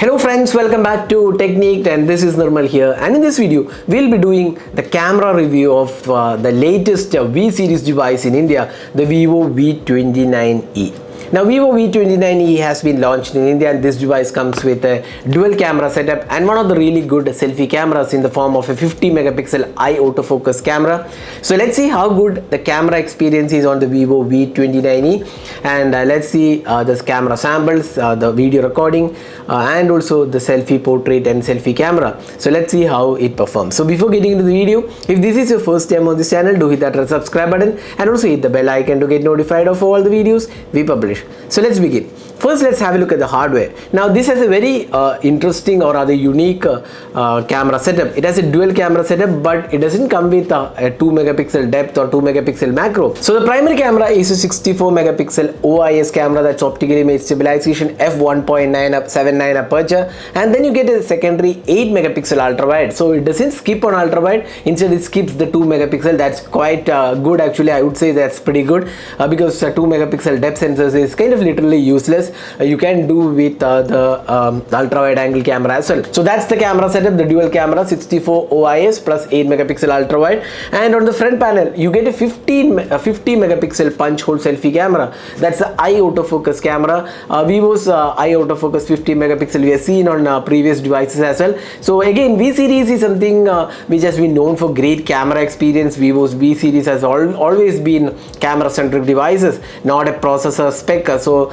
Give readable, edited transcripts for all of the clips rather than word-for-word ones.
Hello friends, welcome back to Technique, and this is Nirmal here, and in this video we'll be doing the camera review of the latest V series device in India, the Vivo V29e. Now Vivo V29e has been launched in India, and this device comes with a dual camera setup and one of the really good selfie cameras in the form of a 50 megapixel eye autofocus camera. So let's see how good the camera experience is on the Vivo V29e, and let's see this camera samples, the video recording and also the selfie portrait and selfie camera. So let's see how it performs. So before getting into the video, if this is your first time on this channel, do hit that red subscribe button and also hit the bell icon to get notified of all the videos we publish. So let's begin. First, let's have a look at the hardware. Now this has a very interesting or rather unique camera setup. It has a dual camera setup, but it doesn't come with a 2 megapixel depth or 2 megapixel macro. So the primary camera is a 64 megapixel OIS camera, that's optical image stabilization, f1.79 aperture, and then you get a secondary 8 megapixel ultra wide. So it doesn't skip on ultra wide, instead it skips the 2 megapixel. That's quite good actually. I would say that's pretty good because 2 megapixel depth sensors is kind of literally useless. You can do with the ultra wide angle camera as well. So that's the camera setup, the dual camera, 64 OIS plus 8 megapixel ultra wide, and on the front panel you get a 50 megapixel punch hole selfie camera. That's the eye autofocus camera. Vivo's eye autofocus 50 megapixel we have seen on previous devices as well. So again, V series is something which has been known for great camera experience. Vivo's V series has always been camera centric devices, not a processor spec. So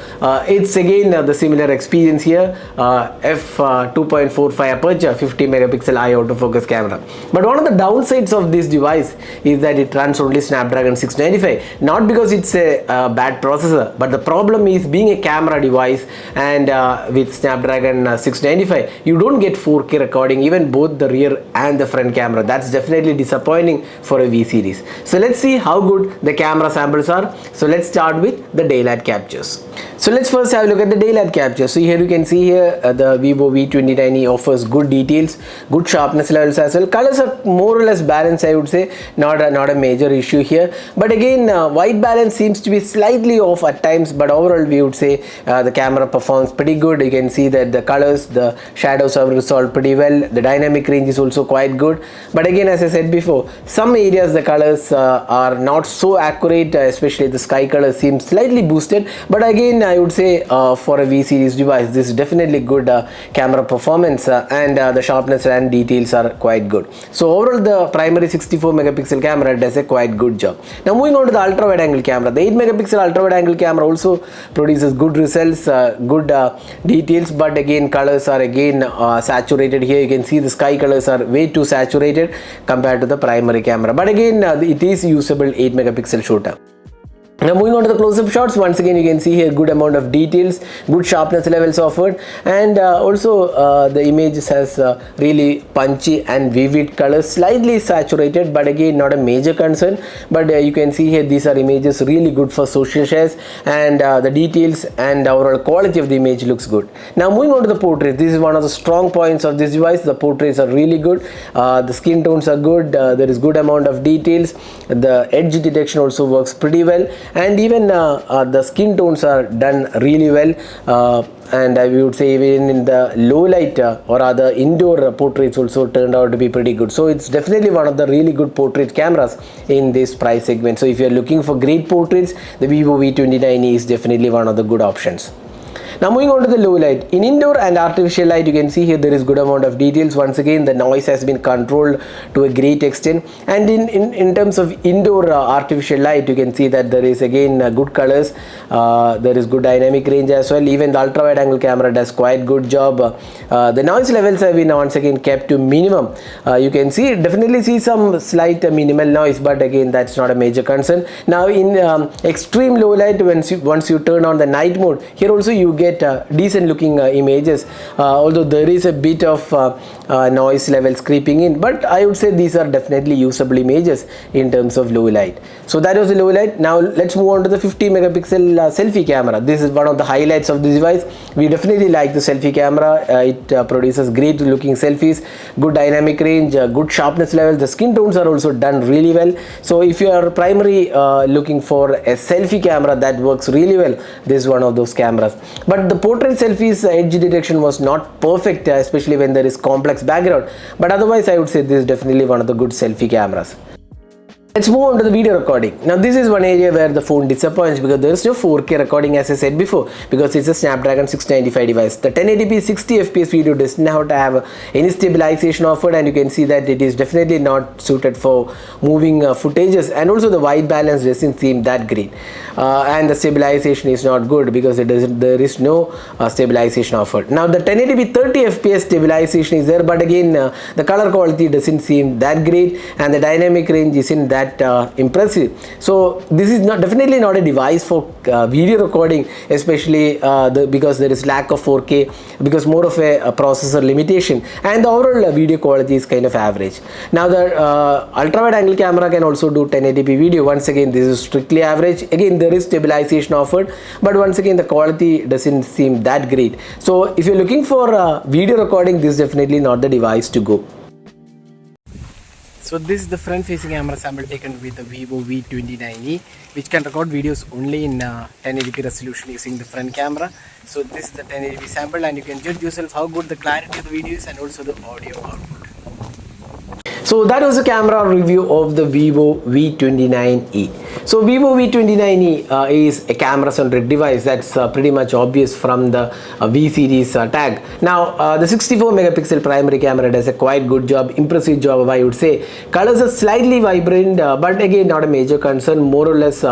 it's again the similar experience here, f2.45 aperture, 50 megapixel eye autofocus camera. But one of the downsides of this device is that it runs only Snapdragon 695, not because it's a bad processor, but the problem is being a camera device and with Snapdragon 695 you don't get 4K recording, even both the rear and the front camera. That's definitely disappointing for a V series. So let's see how good the camera samples are. So let's start with the daylight captures. So let's first have a look at the daylight capture. So here you can see here the Vivo V29e offers good details, good sharpness levels as well. Colors are more or less balanced, I would say, not a major issue here. But again, white balance seems to be slightly off at times, but overall we would say the camera performs pretty good. You can see that the colors, the shadows are resolved pretty well. The dynamic range is also quite good. But again, as I said before, some areas the colors are not so accurate, especially the sky color seems slightly boosted. But again, I would say for a V series device, this is definitely good camera performance and the sharpness and details are quite good. So overall the primary 64 megapixel camera does a quite good job. Now moving on to the ultra wide angle camera, the 8 megapixel ultra wide angle camera also produces good results, good details, but again colors are again saturated. Here you can see the sky colors are way too saturated compared to the primary camera, but again it is usable 8 megapixel shooter. Now moving on to the close-up shots, once again you can see here good amount of details, good sharpness levels offered, and also the images has really punchy and vivid colors, slightly saturated, but again not a major concern. But you can see here these are images really good for social shares, and the details and overall quality of the image looks good. Now moving on to the portraits, this is one of the strong points of this device. The portraits are really good, the skin tones are good, there is good amount of details, the edge detection also works pretty well, and even the skin tones are done really well, and I would say even in the low light or rather indoor portraits also turned out to be pretty good. So it's definitely one of the really good portrait cameras in this price segment. So if you are looking for great portraits, the Vivo V29e is definitely one of the good options. Now moving on to the low light. In indoor and artificial light, you can see here there is good amount of details. Once again, the noise has been controlled to a great extent, and in terms of indoor artificial light, you can see that there is again good colors, there is good dynamic range as well. Even the ultra wide angle camera does quite good job. The noise levels have been once again kept to minimum. You can see definitely see some slight minimal noise, but again that's not a major concern. Now in extreme low light, once you turn on the night mode, here also you get decent looking images, although there is a bit of noise levels creeping in, but I would say these are definitely usable images in terms of low light. So that was the low light. Now let's move on to the 50 megapixel selfie camera. This is one of the highlights of this device. We definitely like the selfie camera. It produces great looking selfies, good dynamic range, good sharpness levels. The skin tones are also done really well. So if you are primarily looking for a selfie camera that works really well, this is one of those cameras. But but the portrait selfies edge detection was not perfect, especially when there is complex background. But otherwise, I would say this is definitely one of the good selfie cameras. Let's move on to the video recording. Now this is one area where the phone disappoints because there is no 4K recording, as I said before, because it's a Snapdragon 695 device. The 1080p 60 fps video does not have any stabilization offered, and you can see that it is definitely not suited for moving footages, and also the white balance doesn't seem that great, and the stabilization is not good because there is no stabilization offered. Now the 1080p 30 fps stabilization is there, but again the color quality doesn't seem that great, and the dynamic range isn't that impressive. So this is definitely not a device for video recording, especially because there is lack of 4K, because more of a processor limitation, and the overall video quality is kind of average. Now the ultra wide angle camera can also do 1080p video. Once again, this is strictly average. Again, there is stabilization offered, but once again the quality doesn't seem that great. So if you're looking for video recording, this is definitely not the device to go. So this is the front facing camera sample taken with the Vivo V29e, which can record videos only in 1080p resolution using the front camera. So this is the 1080p sample, and you can judge yourself how good the clarity of the video is and also the audio output. So that was a camera review of the Vivo V29e. So Vivo V29e is a camera-centric device. That's pretty much obvious from the V series tag. Now the 64 megapixel primary camera does a quite good job, impressive job, I would say. Colors are slightly vibrant, but again not a major concern. More or less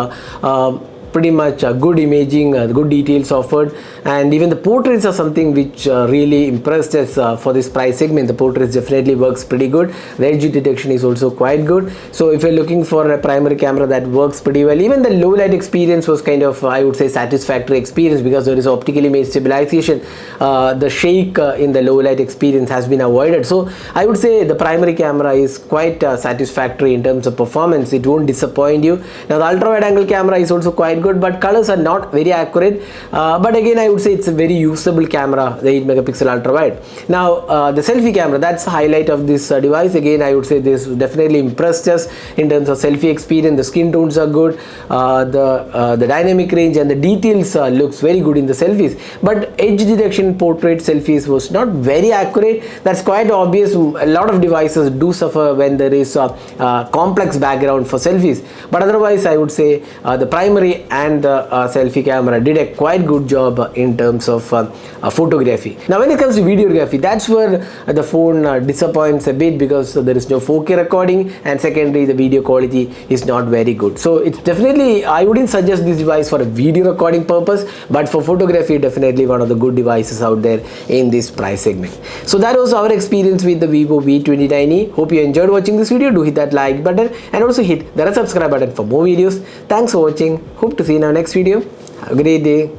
pretty much good imaging, good details offered, and even the portraits are something which really impressed us for this price segment. The portraits definitely works pretty good. The edge detection is also quite good. So if you're looking for a primary camera that works pretty well, even the low light experience was kind of, I would say, satisfactory experience, because there is optical image stabilization. The shake in the low light experience has been avoided. So I would say the primary camera is quite satisfactory in terms of performance. It won't disappoint you. Now the ultra wide angle camera is also quite good, but colors are not very accurate, but again I would say it's a very usable camera, the 8 megapixel ultra wide. Now the selfie camera, that's the highlight of this device. Again I would say this definitely impressed us in terms of selfie experience. The skin tones are good, the dynamic range and the details looks very good in the selfies, but edge detection portrait selfies was not very accurate. That's quite obvious. A lot of devices do suffer when there is a complex background for selfies, but otherwise I would say the primary and the selfie camera did a quite good job in terms of photography. Now when it comes to videography, that's where the phone disappoints a bit, because there is no 4K recording, and secondly the video quality is not very good. So it's definitely, I wouldn't suggest this device for a video recording purpose, but for photography definitely one of the good devices out there in this price segment. So that was our experience with the Vivo V29e. Hope you enjoyed watching this video. Do hit that like button and also hit the subscribe button for more videos. Thanks for watching. Hope to see you in our next video. Have a great day.